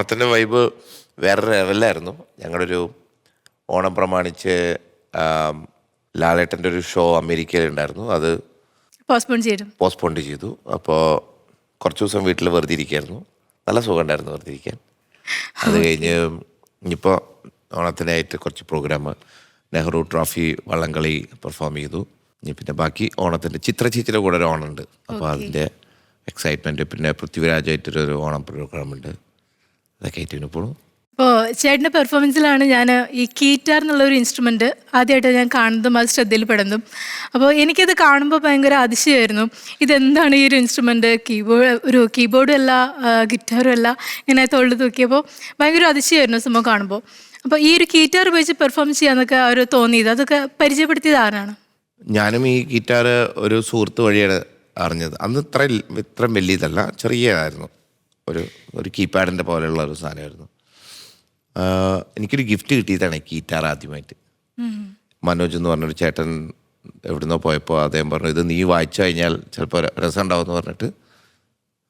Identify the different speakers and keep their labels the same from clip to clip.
Speaker 1: ഓണത്തിൻ്റെ വൈബ് വേറെ ലെവലായിരുന്നു. ഞങ്ങളൊരു ഓണം പ്രമാണിച്ച് ലാലേട്ടൻ്റെ ഒരു ഷോ അമേരിക്കയിലുണ്ടായിരുന്നു. അത് പോസ്റ്റ്പോൺ ചെയ്തു. അപ്പോൾ കുറച്ച് ദിവസം വീട്ടിൽ വെറുതെ ഇരിക്കുകയായിരുന്നു. നല്ല സുഖം ഉണ്ടായിരുന്നു വെറുതെ ഇരിക്കാൻ. അത് കഴിഞ്ഞ് ഇനിയിപ്പോൾ ഓണത്തിനായിട്ട് കുറച്ച് പ്രോഗ്രാം, നെഹ്റു ട്രോഫി വള്ളംകളി പെർഫോം ചെയ്തു. ഇനി പിന്നെ ബാക്കി ഓണത്തിൻ്റെ ചിത്രചേച്ചിയുടെ കൂടെ ഒരു ഓണമുണ്ട്. അപ്പോൾ അതിൻ്റെ എക്സൈറ്റ്മെൻറ്റ്, പിന്നെ പൃഥ്വിരാജായിട്ടൊരു ഓണം പ്രോഗ്രാമുണ്ട്. അതൊക്കെ ആയിട്ട് ഇനി പോകണം.
Speaker 2: ഇപ്പോൾ ചേട്ടൻ്റെ പെർഫോമൻസിലാണ് ഞാൻ ഈ കീറ്റാർ എന്നുള്ളൊരു ഇൻസ്ട്രുമെൻ്റ് ആദ്യമായിട്ട് ഞാൻ കാണുന്നതും അത് ശ്രദ്ധയിൽപ്പെടുന്നതും. അപ്പോൾ എനിക്കത് കാണുമ്പോൾ ഭയങ്കര അതിശയമായിരുന്നു. ഇതെന്താണ് ഈ ഒരു ഇൻസ്ട്രുമെൻ്റ്? കീബോർഡും അല്ല, ഗിറ്റാറും അല്ല. ഇങ്ങനെ തൊഴിൽ തൂക്കിയപ്പോൾ ഭയങ്കര അതിശയമായിരുന്നു സംഭവം കാണുമ്പോൾ. അപ്പോൾ ഈ ഒരു കീറ്റാർ ഉപയോഗിച്ച് പെർഫോം ചെയ്യാന്നൊക്കെ അവർ തോന്നിയത്, അതൊക്കെ പരിചയപ്പെടുത്തിയത് ആരാണ്?
Speaker 1: ഞാനും ഈ ഗിറ്റാർ ഒരു സുഹൃത്ത് വഴിയാണ് അറിഞ്ഞത്. അന്ന് ഇത്ര വലിയതല്ല, ചെറിയതായിരുന്നു. ഒരു കീപാഡിൻ്റെ പോലെയുള്ള ഒരു സാധനമായിരുന്നു. എനിക്കൊരു ഗിഫ്റ്റ് കിട്ടിയതാണ് ഈ ഗിറ്റാർ ആദ്യമായിട്ട്. മനോജ് എന്ന് പറഞ്ഞൊരു ചേട്ടൻ എവിടുന്നോ പോയപ്പോൾ അദ്ദേഹം പറഞ്ഞു, ഇത് നീ വായിച്ചു കഴിഞ്ഞാൽ ചിലപ്പോൾ രസം ഉണ്ടാവുമെന്ന് പറഞ്ഞിട്ട്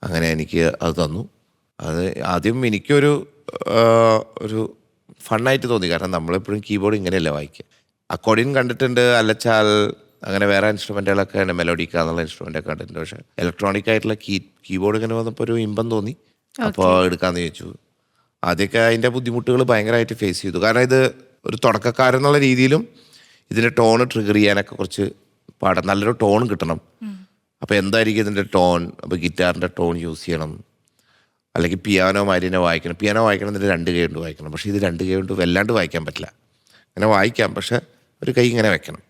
Speaker 1: അങ്ങനെ എനിക്ക് അത് തന്നു. അത് ആദ്യം എനിക്കൊരു ഫണ്ണായിട്ട് തോന്നി. കാരണം നമ്മളെപ്പോഴും കീബോർഡ് ഇങ്ങനെയല്ല വായിക്കുക. അക്കോർഡിയൻ കണ്ടിട്ടുണ്ട്, അല്ലച്ചാൽ അങ്ങനെ വേറെ ഇൻസ്ട്രുമെൻറ്റുകളൊക്കെ മെലോഡിക്ക എന്നുള്ള ഇൻസ്ട്രുമെൻ്റൊക്കെ കണ്ടിട്ടുണ്ട്. പക്ഷേ ഇലക്ട്രോണിക് ആയിട്ടുള്ള കീബോർഡ് ഇങ്ങനെ വന്നപ്പോൾ ഒരു ഇമ്പം തോന്നി. അപ്പോൾ എടുക്കാമെന്ന് ചോദിച്ചു. ആദ്യമൊക്കെ അതിൻ്റെ ബുദ്ധിമുട്ടുകൾ ഭയങ്കരമായിട്ട് ഫേസ് ചെയ്തു. കാരണം ഇത് ഒരു തുടക്കക്കാരെന്നുള്ള രീതിയിലും ഇതിൻ്റെ ടോൺ ട്രിഗർ ചെയ്യാനൊക്കെ കുറച്ച് നല്ലൊരു ടോൺ കിട്ടണം. അപ്പോൾ എന്തായിരിക്കും ഇതിൻ്റെ ടോൺ? അപ്പോൾ ഗിറ്റാറിൻ്റെ ടോൺ യൂസ് ചെയ്യണം, അല്ലെങ്കിൽ പിയാനോ മാതിരിനെ വായിക്കണം. പിയാനോ വായിക്കണം എന്നിട്ട് 2 കൈ കൊണ്ട് വായിക്കണം. പക്ഷേ ഇത് 2 കൈ കൊണ്ട് വല്ലാണ്ട് വായിക്കാൻ പറ്റില്ല. അങ്ങനെ വായിക്കാം, പക്ഷെ ഒരു കൈ ഇങ്ങനെ വെക്കണം.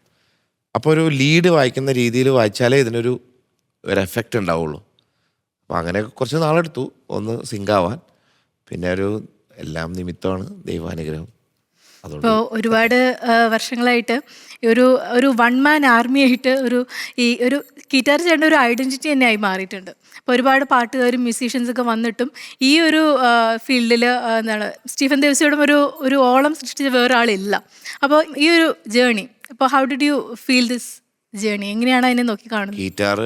Speaker 1: അപ്പോൾ ഒരു ലീഡ് വായിക്കുന്ന രീതിയിൽ വായിച്ചാലേ ഇതിനൊരു എഫക്റ്റ് ഉണ്ടാവുള്ളൂ. അപ്പോൾ അങ്ങനെ കുറച്ച് നാളെടുത്തു ഒന്ന് സിങ്കാവാൻ. പിന്നെ എല്ലാം നിമിത്തമാണ് ദൈവാനുഗ്രഹം.
Speaker 2: ഇപ്പോൾ ഒരുപാട് വർഷങ്ങളായിട്ട് ഒരു വൺ മാൻ ആർമി ആയിട്ട് ഒരു ഗിറ്റാർ ചേട്ടൻ്റെ ഒരു ഐഡൻറ്റിറ്റി തന്നെ ആയി മാറിയിട്ടുണ്ട്. അപ്പോൾ ഒരുപാട് പാട്ടുകാരും മ്യൂസീഷ്യൻസൊക്കെ വന്നിട്ടും ഈ ഒരു ഫീൽഡിൽ സ്റ്റീഫൻ ദേവസിയോടും ഒരു ഓളം സൃഷ്ടിച്ച വേറെ ആളില്ല. അപ്പോൾ ഈ ഒരു ജേണി, അപ്പോൾ how did you feel this journey? എങ്ങനെയാണ് അതിനെ നോക്കി കാണുന്നത്?
Speaker 1: ഗിറ്റാർ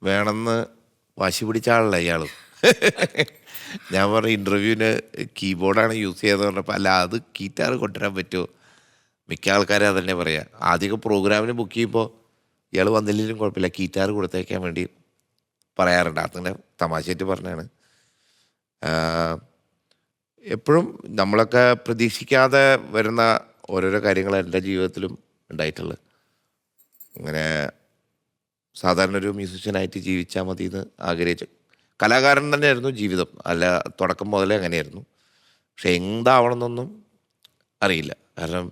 Speaker 1: വേണമെന്ന് വാശി പിടിച്ച ആളല്ല ഇയാൾ. ഞാൻ പറഞ്ഞ ഇൻ്റർവ്യൂവിന് കീബോർഡാണ് യൂസ് ചെയ്തതെന്ന് പറഞ്ഞപ്പോൾ, അല്ല അത് ഗിറ്റാർ കൊണ്ടുവരാൻ പറ്റുമോ? മിക്ക ആൾക്കാരും അതന്നെ പറയാം. ആദ്യമൊക്കെ പ്രോഗ്രാമിന് ബുക്ക് ചെയ്യുമ്പോൾ ഇയാൾ വന്നില്ലെങ്കിലും കുഴപ്പമില്ല, ഗിറ്റാർ കൊടുത്തേക്കാൻ വേണ്ടി പറയാറുണ്ട്. അങ്ങനെ തമാശയായിട്ട് പറഞ്ഞാണ്. എപ്പോഴും നമ്മളൊക്കെ പ്രതീക്ഷിക്കാതെ വരുന്ന ഓരോരോ കാര്യങ്ങൾ എൻ്റെ ജീവിതത്തിലും ഉണ്ടായിട്ടുള്ളത്. അങ്ങനെ സാധാരണ ഒരു മ്യൂസിഷ്യനായിട്ട് ജീവിച്ചാൽ മതി എന്ന് ആഗ്രഹിച്ചു. കലാകാരൻ തന്നെയായിരുന്നു ജീവിതം, അല്ല തുടക്കം മുതലേ അങ്ങനെയായിരുന്നു. പക്ഷെ എന്താവണമെന്നൊന്നും അറിയില്ല. കാരണം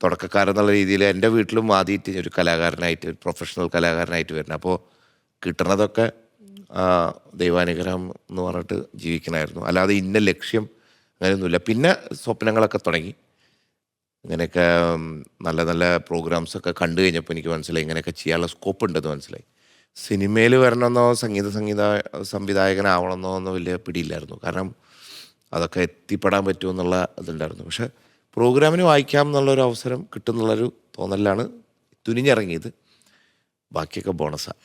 Speaker 1: തുടക്കക്കാരെന്നുള്ള രീതിയിൽ എൻ്റെ വീട്ടിലും ആദ്യമായിട്ട് ഒരു കലാകാരനായിട്ട്, ഒരു പ്രൊഫഷണൽ കലാകാരനായിട്ട് വരുന്നത്. അപ്പോൾ കിട്ടണതൊക്കെ ദൈവാനുഗ്രഹം എന്ന് പറഞ്ഞിട്ട് ജീവിക്കണമായിരുന്നു. അല്ലാതെ ഇന്ന ലക്ഷ്യം അങ്ങനെയൊന്നുമില്ല. പിന്നെ സ്വപ്നങ്ങളൊക്കെ തുടങ്ങി. ഇങ്ങനെയൊക്കെ നല്ല നല്ല പ്രോഗ്രാംസൊക്കെ കണ്ടു കഴിഞ്ഞപ്പോൾ എനിക്ക് മനസ്സിലായി ഇങ്ങനെയൊക്കെ ചെയ്യാനുള്ള സ്കോപ്പ് ഉണ്ടെന്ന് മനസ്സിലായി. സിനിമയിൽ വരണമെന്നോ സംവിധായകനാവണമെന്നോ ഒന്നും വലിയ പിടിയില്ലായിരുന്നു. കാരണം അതൊക്കെ എത്തിപ്പെടാൻ പറ്റുമെന്നുള്ള ഇതുണ്ടായിരുന്നു. പക്ഷെ പ്രോഗ്രാമിന് വായിക്കാം എന്നുള്ളൊരു അവസരം കിട്ടുമെന്നുള്ളൊരു തോന്നലിലാണ് തുനിഞ്ഞിറങ്ങിയത്. ബാക്കിയൊക്കെ ബോണസാണ്.